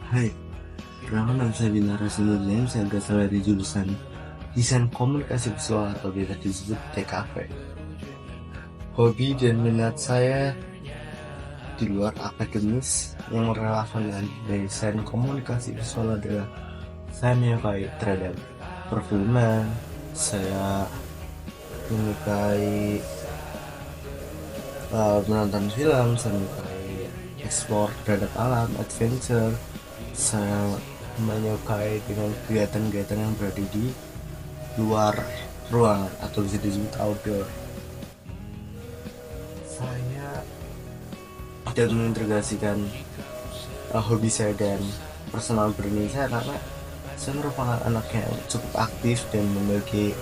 Hai, perkenalkan nama saya Bintara Sinurjain. Saya berasal dari jurusan Desain Komunikasi Visual atau biasa disebut TKV. Hobi dan minat saya di luar akademis yang relevan dengan desain komunikasi visual adalah saya menyukai terhadap perfilman, saya menyukai menonton film, saya menyukai explore terhadap alam, adventure, saya menyukai dengan kegiatan-kegiatan yang berada di luar ruangan atau bisa disebut outdoor. Saya tidak mengintegrasikan hobi saya dan personal branding saya karena saya merupakan anak yang cukup aktif dan memiliki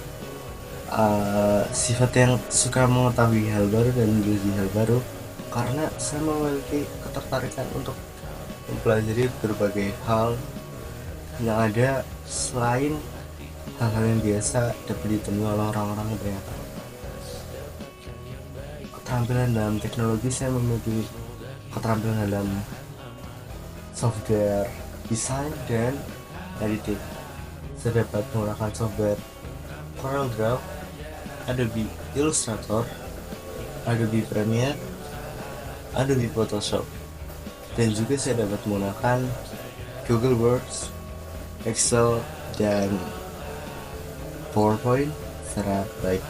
sifat yang suka mengetahui hal baru dan menjadi hal baru karena saya memiliki ketertarikan untuk mempelajari berbagai hal yang ada selain hal-hal yang biasa dapat ditemui oleh orang-orang kebanyakan. Keterampilan dalam teknologi, saya memiliki keterampilan dalam software desain dan editing. Saya dapat menggunakan software CorelDRAW, Adobe Illustrator, Adobe Premiere, Adobe Photoshop, dan juga saya dapat menggunakan Google Works, Excel, dan PowerPoint secara baik.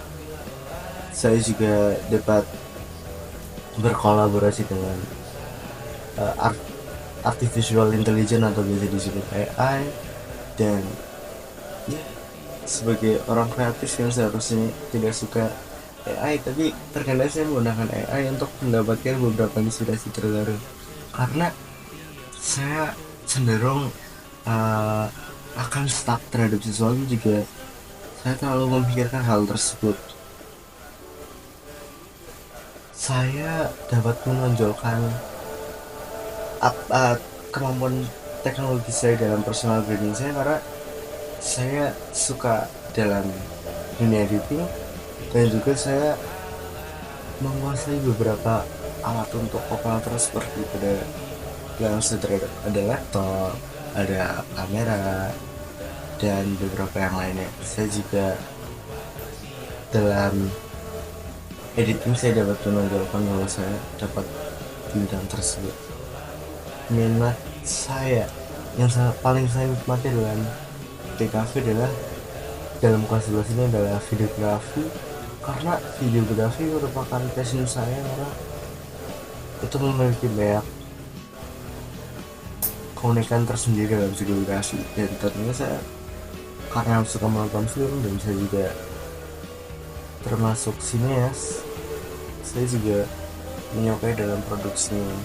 Saya juga dapat berkolaborasi dengan artificial intelligence atau biasa disebut AI, dan ya, sebagai orang kreatif yang seharusnya tidak suka AI, tapi terkadang saya menggunakan AI untuk mendapatkan beberapa inspirasi terbaru karena saya cenderung akan stuck terhadap sesuatu jika saya terlalu memikirkan hal tersebut. Saya dapat menonjolkan kemampuan teknologi saya dalam personal branding saya karena saya suka dalam dunia editing dan juga saya menguasai beberapa alat untuk operator seperti pada yang sederhana, ada laptop, ada kamera, dan beberapa yang lainnya. Saya juga dalam editing saya dapat menonjolkan bahwa saya dapat di bidang tersebut. Minat saya yang paling saya nikmati dalam TKV adalah dalam kelas 11 ini adalah videografi karena videografi merupakan passion saya karena itu memiliki banyak keunikan tersendiri dalam videografi, dan tentunya saya karena suka menonton film dan saya juga termasuk sineas, saya juga menyukai dalam produksinya.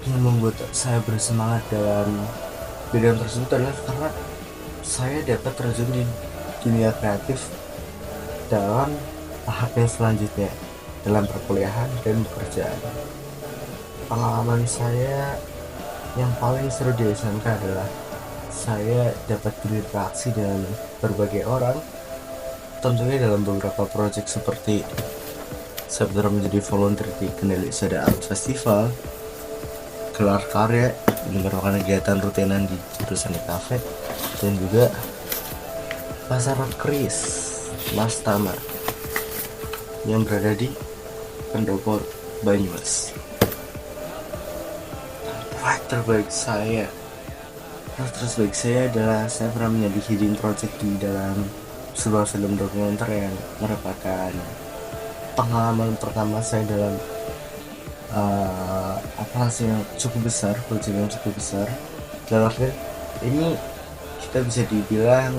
Yang membuat saya bersemangat dalam bidang tersebut adalah karena saya dapat terjun di dunia kreatif dalam tahap yang selanjutnya dalam perkuliahan dan pekerjaan. Pengalaman saya yang paling seru di SMK adalah saya dapat berinteraksi dengan berbagai orang, tentunya dalam beberapa proyek seperti saya pernah menjadi volunteer di Kendali Sada Art Festival, gelar karya yang merupakan kegiatan rutinan di jurusan kafe, dan juga pasar keris Mas Tama yang berada di Pendopo, Banyumas. Proyek terbaik saya adalah saya pernah menjadi hidden project di dalam sebuah film dokumenter yang merupakan pengalaman pertama saya dalam operasi yang cukup besar, proyek yang cukup besar. Dalam arti ini kita bisa dibilang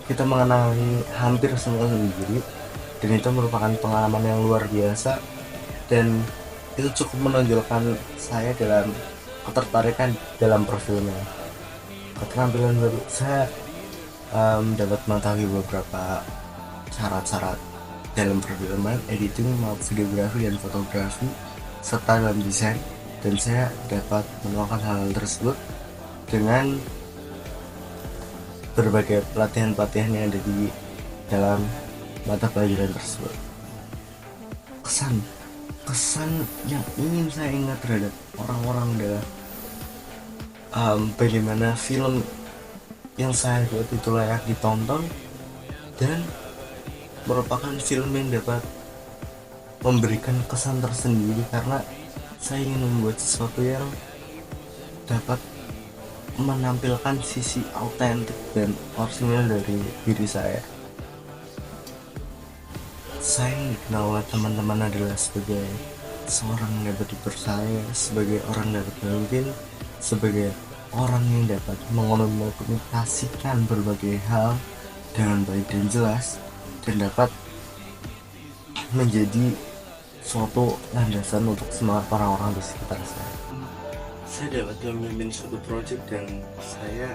kita mengenali hampir semua sendiri, dan itu merupakan pengalaman yang luar biasa, dan itu cukup menonjolkan saya dalam ketertarikan dalam perfilman. Keterampilan baru saya dapat mengetahui beberapa syarat-syarat dalam perfilman, editing, videografi, dan fotografi, serta dalam desain, dan saya dapat menemukan hal tersebut dengan berbagai pelatihan-pelatihan yang ada di dalam mata pelajaran tersebut. Kesan kesan yang ingin saya ingat terhadap orang-orang adalah bagaimana film yang saya buat itu layak ditonton dan merupakan film yang dapat memberikan kesan tersendiri, karena saya ingin membuat sesuatu yang dapat menampilkan sisi autentik dan orisinal dari diri saya. Saya yang dikenal oleh teman-teman adalah sebagai seorang yang dapat dipercaya, sebagai orang yang dapat memimpin, sebagai orang yang dapat mengkomunikasikan berbagai hal dengan baik dan jelas, dan dapat menjadi suatu landasan untuk semangat orang-orang di sekitar saya. Saya dapat memimpin suatu proyek dan saya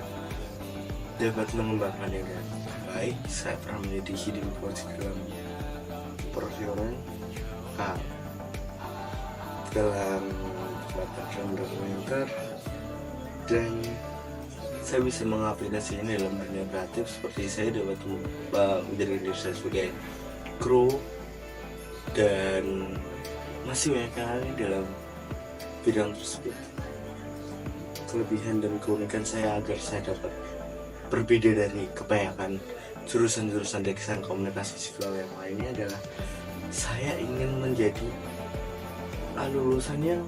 dapat mengembangkannya dengan baik. Saya pernah menjadi hidden project dalam perfilman, dalam pembuatan film dokumenter, dan saya bisa mengaplikasikan dalam dunia kreatif. Seperti saya dapat menjadi diri saya sebagai kru, dan masih banyak kali dalam bidang tersebut. Kelebihan dan keunikan saya agar saya dapat berbeda dari kebanyakan jurusan-jurusan desain komunikasi visual yang lainnya adalah saya ingin menjadi lulusan yang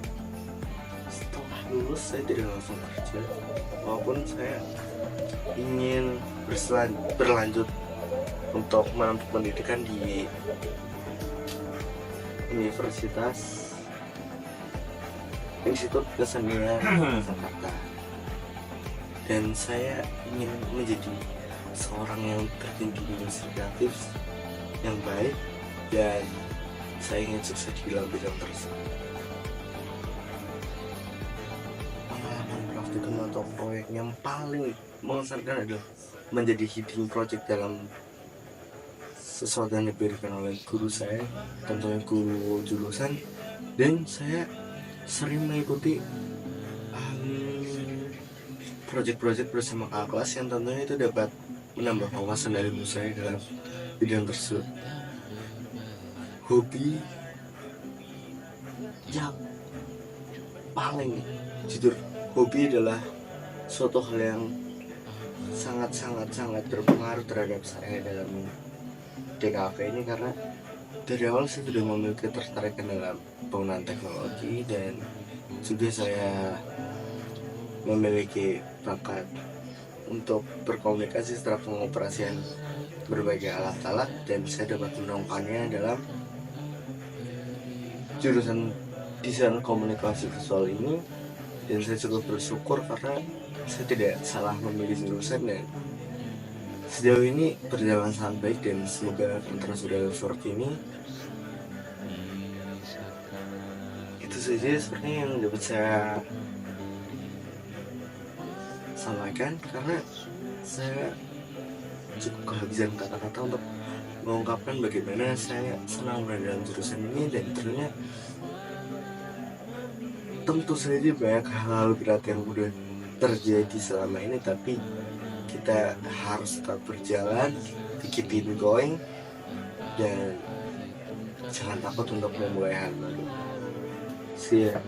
setelah lulus saya tidak langsung kerja, walaupun saya ingin berlanjut untuk menempuh pendidikan di Universitas Institut Kesenian Jakarta, dan saya ingin menjadi seorang yang tertinggi di industri kreatif yang baik, dan saya ingin sukses di dalam bidang tersebut. Pengalaman praktikum atau proyek yang paling mengesankan adalah menjadi hidden project dalam sesuatu yang diberikan oleh guru saya, tentunya guru jurusan, dan saya sering mengikuti project-project bersama kakak kelas yang tentunya itu dapat menambah wawasan dari saya dalam bidang tersebut. Hobi yang paling jujur, hobi adalah suatu hal yang sangat berpengaruh terhadap saya dalam DKV ini, karena dari awal saya sudah memiliki ketertarikan dalam penggunaan teknologi, dan juga saya memiliki bakat untuk berkomunikasi setelah pengoperasian berbagai alat-alat, dan saya dapat menemukannya dalam jurusan desain komunikasi visual ini. Dan saya cukup bersyukur karena saya tidak salah memilih jurusan, dan sejauh ini berjalan sangat baik, dan semoga terus sudah seperti ini. Itu saja sepertinya yang dapat saya sampaikan, karena saya cukup kehabisan kata-kata untuk mengungkapkan bagaimana saya senang berada dalam jurusan ini. Dan tentu saja banyak hal berat yang sudah terjadi selama ini, tapi kita harus tetap berjalan, keep it going, dan jangan takut untuk memulai hal baru. See ya.